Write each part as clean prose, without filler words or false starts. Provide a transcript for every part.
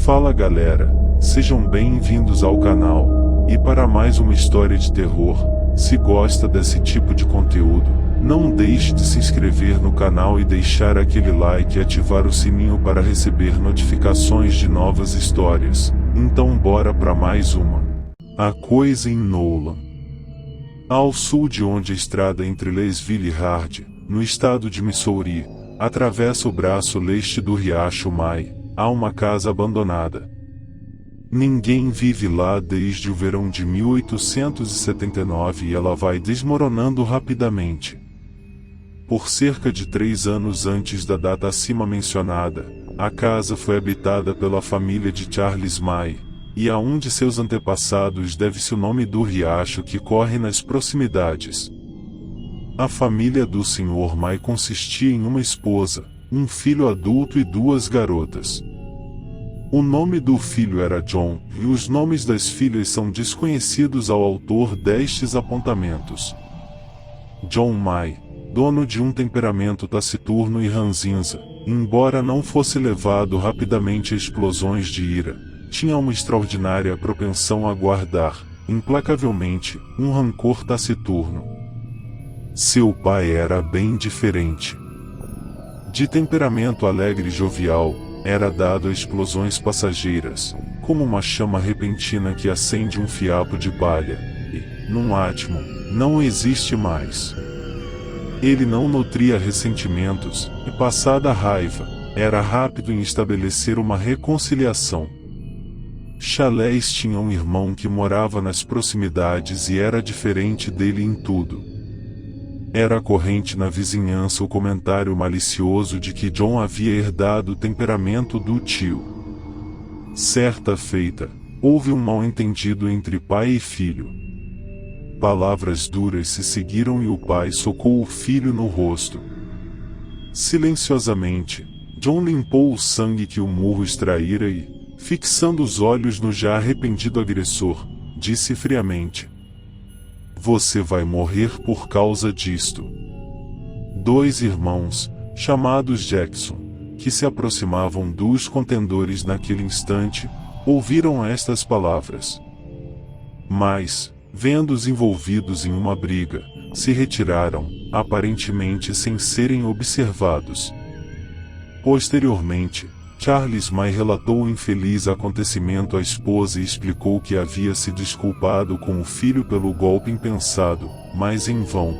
Fala galera, sejam bem-vindos ao canal, e para mais uma história de terror. Se gosta desse tipo de conteúdo, não deixe de se inscrever no canal e deixar aquele like e ativar o sininho para receber notificações de novas histórias. Então bora para mais uma. A Coisa em Nolan. Ao sul de onde a estrada entre Louisville e Hard, no estado de Missouri, atravessa o braço leste do riacho May, há uma casa abandonada. Ninguém vive lá desde o verão de 1879 e ela vai desmoronando rapidamente. Por cerca de 3 anos antes da data acima mencionada, a casa foi habitada pela família de Charles May, e a um de seus antepassados deve-se o nome do riacho que corre nas proximidades. A família do Sr. May consistia em uma esposa, um filho adulto e 2 garotas. O nome do filho era John, e os nomes das filhas são desconhecidos ao autor destes apontamentos. John May, dono de um temperamento taciturno e ranzinza, embora não fosse levado rapidamente a explosões de ira, tinha uma extraordinária propensão a guardar, implacavelmente, um rancor taciturno. Seu pai era bem diferente. De temperamento alegre e jovial, era dado a explosões passageiras, como uma chama repentina que acende um fiapo de palha, e, num átimo, não existe mais. Ele não nutria ressentimentos, e passada a raiva, era rápido em estabelecer uma reconciliação. Chalés tinha um irmão que morava nas proximidades e era diferente dele em tudo. Era corrente na vizinhança o comentário malicioso de que John havia herdado o temperamento do tio. Certa feita, houve um mal-entendido entre pai e filho. Palavras duras se seguiram e o pai socou o filho no rosto. Silenciosamente, John limpou o sangue que o murro extraíra e, fixando os olhos no já arrependido agressor, disse friamente: "Você vai morrer por causa disto." 2 irmãos, chamados Jackson, que se aproximavam dos contendores naquele instante, ouviram estas palavras. Mas, vendo-os envolvidos em uma briga, se retiraram, aparentemente sem serem observados. Posteriormente, Charles May relatou o infeliz acontecimento à esposa e explicou que havia se desculpado com o filho pelo golpe impensado, mas em vão.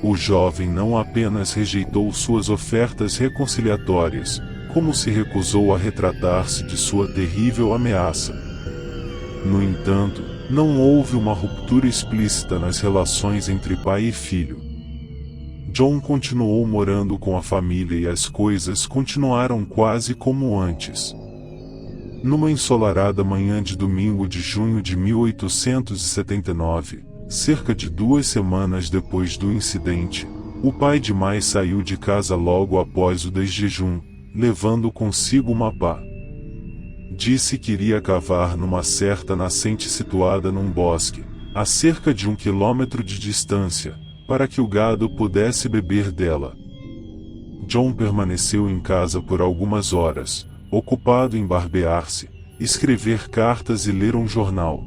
O jovem não apenas rejeitou suas ofertas reconciliatórias, como se recusou a retratar-se de sua terrível ameaça. No entanto, não houve uma ruptura explícita nas relações entre pai e filho. John continuou morando com a família e as coisas continuaram quase como antes. Numa ensolarada manhã de domingo de junho de 1879, cerca de 2 semanas depois do incidente, o pai de May saiu de casa logo após o desjejum, levando consigo uma pá. Disse que iria cavar numa certa nascente situada num bosque, a cerca de 1 quilômetro de distância, para que o gado pudesse beber dela. John permaneceu em casa por algumas horas, ocupado em barbear-se, escrever cartas e ler um jornal.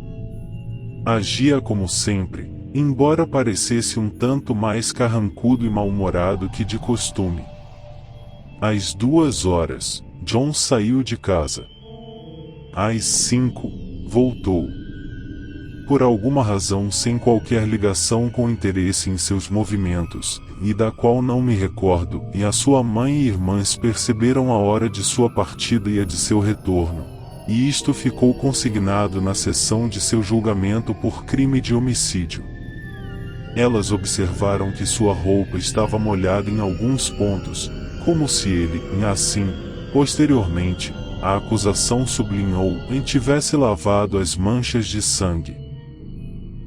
Agia como sempre, embora parecesse um tanto mais carrancudo e mal-humorado que de costume. Às 2 horas, John saiu de casa. Às 5, voltou. Por alguma razão sem qualquer ligação com interesse em seus movimentos, e da qual não me recordo, e a sua mãe e irmãs perceberam a hora de sua partida e a de seu retorno, e isto ficou consignado na sessão de seu julgamento por crime de homicídio. Elas observaram que sua roupa estava molhada em alguns pontos, como se ele, e assim, posteriormente, a acusação sublinhou, tivesse lavado as manchas de sangue.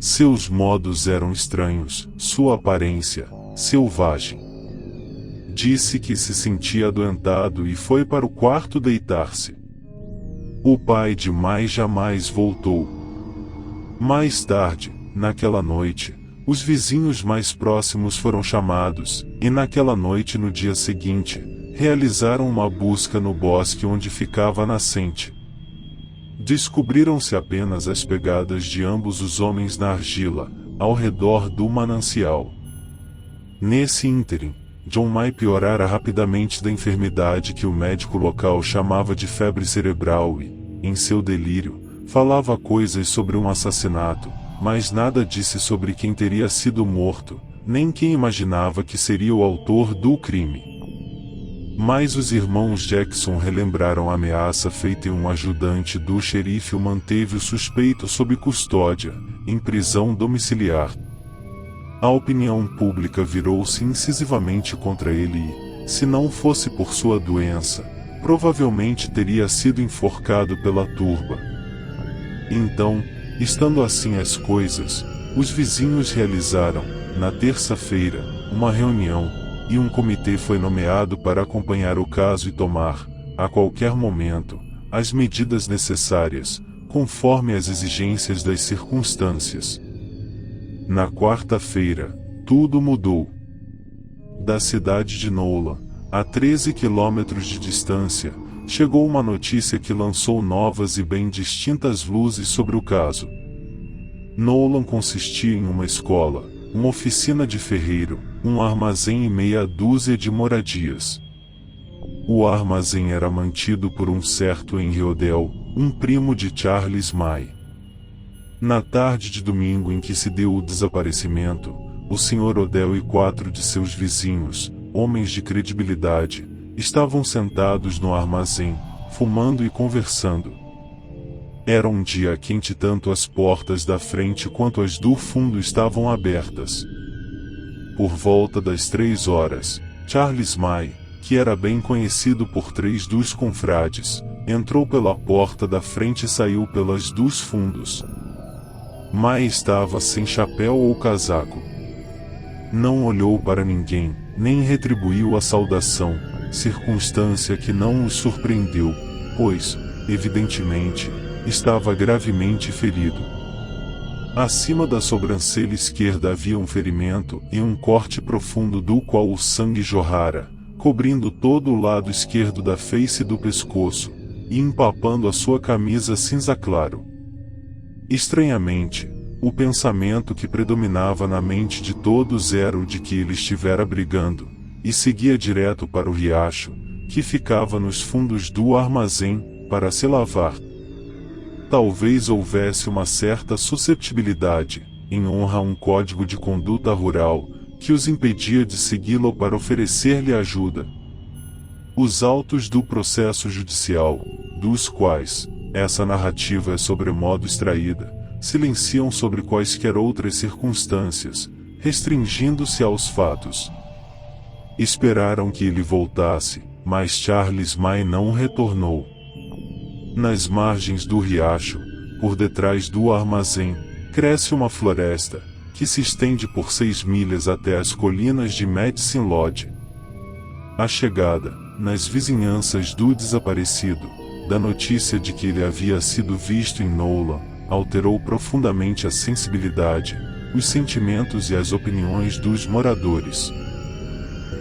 Seus modos eram estranhos, sua aparência, selvagem. Disse que se sentia adoentado e foi para o quarto deitar-se. O pai de May jamais voltou. Mais tarde, naquela noite, os vizinhos mais próximos foram chamados, e naquela noite no dia seguinte, realizaram uma busca no bosque onde ficava a nascente. Descobriram-se apenas as pegadas de ambos os homens na argila, ao redor do manancial. Nesse ínterim, John May piorara rapidamente da enfermidade que o médico local chamava de febre cerebral e, em seu delírio, falava coisas sobre um assassinato, mas nada disse sobre quem teria sido morto, nem quem imaginava que seria o autor do crime. Mas os irmãos Jackson relembraram a ameaça feita e um ajudante do xerife o manteve o suspeito sob custódia, em prisão domiciliar. A opinião pública virou-se incisivamente contra ele e, se não fosse por sua doença, provavelmente teria sido enforcado pela turba. Então, estando assim as coisas, os vizinhos realizaram, na terça-feira, uma reunião, e um comitê foi nomeado para acompanhar o caso e tomar, a qualquer momento, as medidas necessárias, conforme as exigências das circunstâncias. Na quarta-feira, tudo mudou. Da cidade de Nolan, a 13 quilômetros de distância, chegou uma notícia que lançou novas e bem distintas luzes sobre o caso. Nolan consistia em uma escola, uma oficina de ferreiro, um armazém e meia dúzia de moradias. O armazém era mantido por um certo Henry Odell, um primo de Charles May. Na tarde de domingo em que se deu o desaparecimento, o Sr. Odell e 4 de seus vizinhos, homens de credibilidade, estavam sentados no armazém, fumando e conversando. Era um dia quente, tanto as portas da frente quanto as do fundo estavam abertas. Por volta das 3 horas, Charles May, que era bem conhecido por 3 dos confrades, entrou pela porta da frente e saiu pelas dos fundos. May estava sem chapéu ou casaco. Não olhou para ninguém, nem retribuiu a saudação, circunstância que não os surpreendeu, pois, evidentemente, estava gravemente ferido. Acima da sobrancelha esquerda havia um ferimento e um corte profundo do qual o sangue jorrara, cobrindo todo o lado esquerdo da face e do pescoço, e empapando a sua camisa cinza claro. Estranhamente, o pensamento que predominava na mente de todos era o de que ele estivera brigando, e seguia direto para o riacho, que ficava nos fundos do armazém, para se lavar. Talvez houvesse uma certa susceptibilidade, em honra a um código de conduta rural, que os impedia de segui-lo para oferecer-lhe ajuda. Os autos do processo judicial, dos quais essa narrativa é sobremodo extraída, silenciam sobre quaisquer outras circunstâncias, restringindo-se aos fatos. Esperaram que ele voltasse, mas Charles May não retornou. Nas margens do riacho, por detrás do armazém, cresce uma floresta, que se estende por 6 milhas até as colinas de Medicine Lodge. A chegada, nas vizinhanças do desaparecido, da notícia de que ele havia sido visto em Nolan, alterou profundamente a sensibilidade, os sentimentos e as opiniões dos moradores.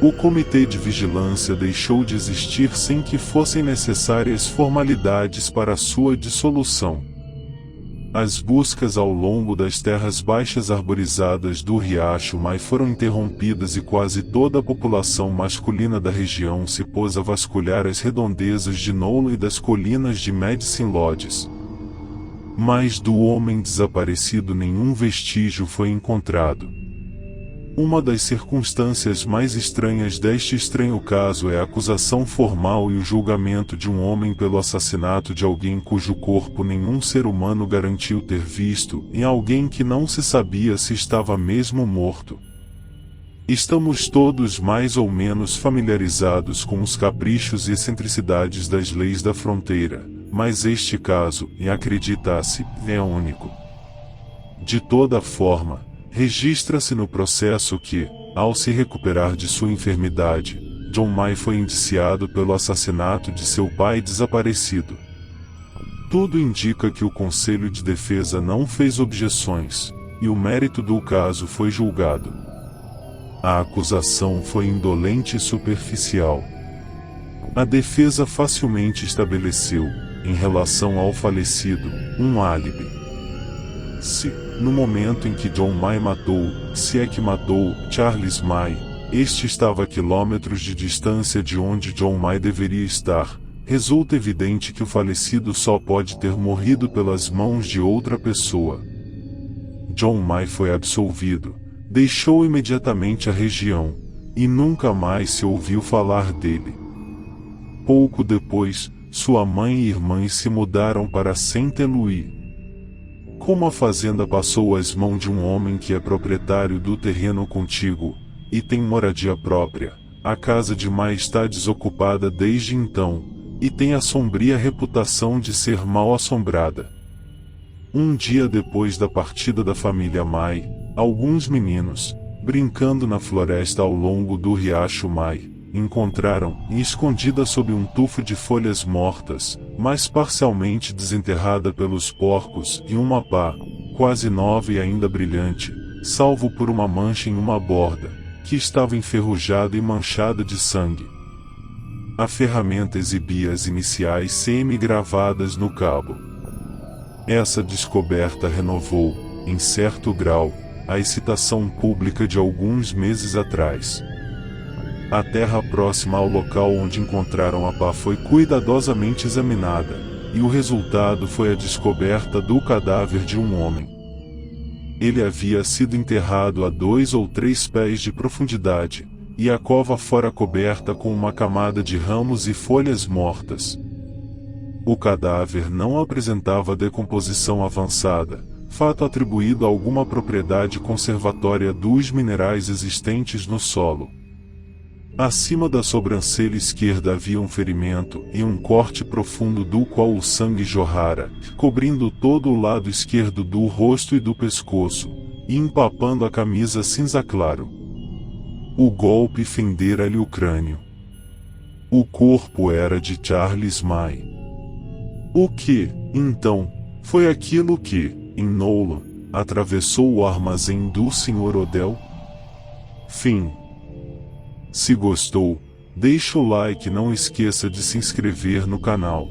O comitê de vigilância deixou de existir sem que fossem necessárias formalidades para sua dissolução. As buscas ao longo das terras baixas arborizadas do Riacho May foram interrompidas e quase toda a população masculina da região se pôs a vasculhar as redondezas de Nolan e das colinas de Medicine Lodge. Mas do homem desaparecido nenhum vestígio foi encontrado. Uma das circunstâncias mais estranhas deste estranho caso é a acusação formal e o julgamento de um homem pelo assassinato de alguém cujo corpo nenhum ser humano garantiu ter visto, em alguém que não se sabia se estava mesmo morto. Estamos todos mais ou menos familiarizados com os caprichos e excentricidades das leis da fronteira, mas este caso, e acredita-se, é único. De toda forma, registra-se no processo que, ao se recuperar de sua enfermidade, John May foi indiciado pelo assassinato de seu pai desaparecido. Tudo indica que o Conselho de Defesa não fez objeções, e o mérito do caso foi julgado. A acusação foi indolente e superficial. A defesa facilmente estabeleceu, em relação ao falecido, um álibi. Se, no momento em que John May matou, se é que matou, Charles May, este estava a quilômetros de distância de onde John May deveria estar, resulta evidente que o falecido só pode ter morrido pelas mãos de outra pessoa. John May foi absolvido, deixou imediatamente a região, e nunca mais se ouviu falar dele. Pouco depois, sua mãe e irmãs se mudaram para Saint-Louis. Como a fazenda passou às mãos de um homem que é proprietário do terreno contíguo, e tem moradia própria, a casa de May está desocupada desde então, e tem a sombria reputação de ser mal assombrada. Um dia depois da partida da família May, alguns meninos, brincando na floresta ao longo do riacho May, encontraram, escondida sob um tufo de folhas mortas, mas parcialmente desenterrada pelos porcos, e uma pá, quase nova e ainda brilhante, salvo por uma mancha em uma borda, que estava enferrujada e manchada de sangue. A ferramenta exibia as iniciais CM gravadas no cabo. Essa descoberta renovou, em certo grau, a excitação pública de alguns meses atrás. A terra próxima ao local onde encontraram a pá foi cuidadosamente examinada, e o resultado foi a descoberta do cadáver de um homem. Ele havia sido enterrado a 2 ou 3 pés de profundidade, e a cova fora coberta com uma camada de ramos e folhas mortas. O cadáver não apresentava decomposição avançada, fato atribuído a alguma propriedade conservatória dos minerais existentes no solo. Acima da sobrancelha esquerda havia um ferimento e um corte profundo do qual o sangue jorrara, cobrindo todo o lado esquerdo do rosto e do pescoço, e empapando a camisa cinza claro. O golpe fendera-lhe o crânio. O corpo era de Charles May. O que, então, foi aquilo que, em Nolan, atravessou o armazém do Sr. Odell? Fim. Se gostou, deixa o like e não esqueça de se inscrever no canal.